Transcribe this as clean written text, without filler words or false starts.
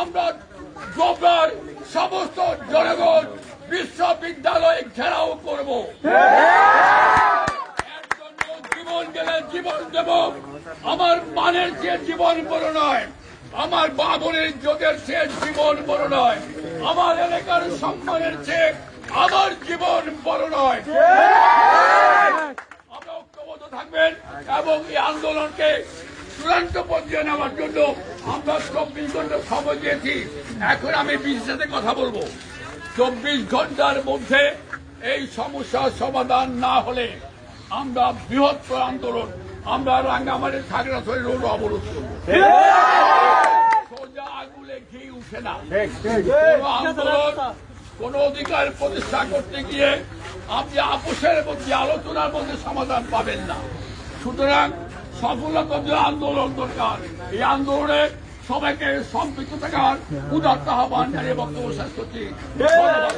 আমরা জোবরার সমস্ত জনগণ বিশ্ববিদ্যালয় ঘেরাও করব। এর জন্য জীবন গেলে জীবন দেব। আমার মানের চেয়ে জীবন বড় নয়, আমার বাবনের ইজ্জতের চেয়ে জীবন বড় নয়, আমার এলাকার সম্মানের চেয়ে আমার জীবন বড় নয়। আমরা ঐক্যবদ্ধ থাকবেন এবং এই আন্দোলনকে চূড়ান্ত পর্যায়ে নেওয়ার জন্য আমরা 24 ঘন্টা সময় দিয়েছি। এখন আমি বিশেষে কথা বলবো। 24 ঘন্টার মধ্যে এই সমস্যার সমাধান না হলে আমরা বৃহত্তর আন্দোলন, আমরা রাঙ্গামাটি খাগড়াছড়ি রোড অবরোধ করবো। সোজা আগুলে ঘি উঠে না। কোন আন্দোলন, কোন অধিকার প্রতিষ্ঠা করতে গিয়ে আপনি আপোষের মধ্যে, আলোচনার মধ্যে সমাধান পাবেন না। সুতরাং সফলতার যে আন্দোলন দরকার, এই আন্দোলনে সবাইকে সম্পৃক্ত থাকার উদাত্ত আহ্বান জানিয়ে বক্তব্য শেষ করছি। ধন্যবাদ।